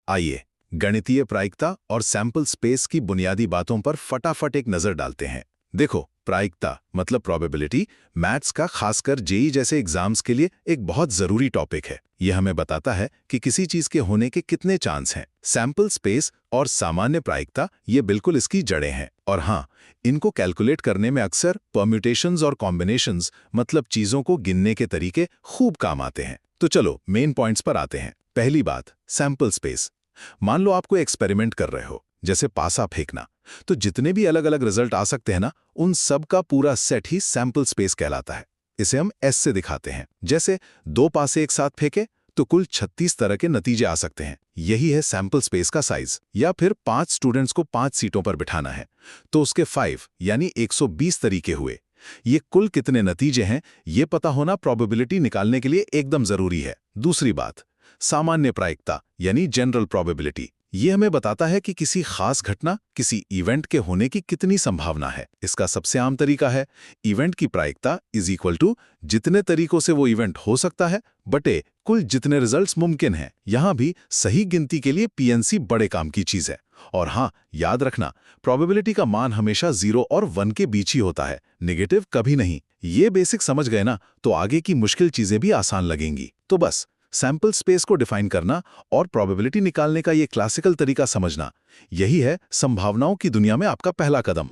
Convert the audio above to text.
आइए गणितीय प्रायिकता और सैंपल स्पेस की बुनियादी बातों पर फटाफट एक नजर डालते हैं। देखो, प्रायिकता मतलब प्रोबेबिलिटी मैथ्स का खासकर जेई जैसे एग्जाम्स के लिए एक बहुत जरूरी टॉपिक है। यह हमें बताता है कि किसी चीज के होने के कितने चांस हैं। सैंपल स्पेस और सामान्य प्रायिकता ये बिल्कुल इसकी जड़ें हैं। और हाँ, इनको कैलकुलेट करने में अक्सर परम्यूटेशंस और कॉम्बिनेशंस मतलब चीजों को गिनने के तरीके खूब काम आते हैं। तो चलो मेन पॉइंट्स पर आते हैं। पहली बात, सैंपल स्पेस। मान लो आप कोई एक्सपेरिमेंट कर रहे हो, जैसे पासा फेंकना, तो जितने भी अलग अलग रिजल्ट आ सकते हैं ना, उन सब का पूरा सेट ही सैंपल स्पेस कहलाता है। इसे हम एस से दिखाते हैं। जैसे 2 पासे एक साथ फेंके तो कुल 36 तरह के नतीजे आ सकते हैं। यही है सैंपल स्पेस का साइज। या फिर 5 स्टूडेंट्स को 5 सीटों पर बिठाना है, तो उसके 5 यानी 120 तरीके हुए। ये कुल कितने नतीजे हैं, ये पता होना प्रोबेबिलिटी निकालने के लिए एकदम जरूरी है। दूसरी बात, सामान्य प्रायिकता यानी जनरल प्रोबेबिलिटी। ये हमें बताता है कि किसी खास घटना, किसी इवेंट के होने की कितनी संभावना है। इसका सबसे आम तरीका है इवेंट की प्रायिकता इज इक्वल टू जितने तरीकों से वो इवेंट हो सकता है बटे कुल जितने रिजल्ट्स मुमकिन हैं। यहां भी सही गिनती के लिए पीएनसी बड़े काम की चीज है। और हाँ, याद रखना, प्रोबेबिलिटी का मान हमेशा 0 और 1 के बीच ही होता है, नेगेटिव कभी नहीं। ये बेसिक समझ गए ना, तो आगे की मुश्किल चीजें भी आसान लगेंगी। तो बस सैंपल स्पेस को डिफाइन करना और प्रोबेबिलिटी निकालने का ये क्लासिकल तरीका समझना, यही है संभावनाओं की दुनिया में आपका पहला कदम।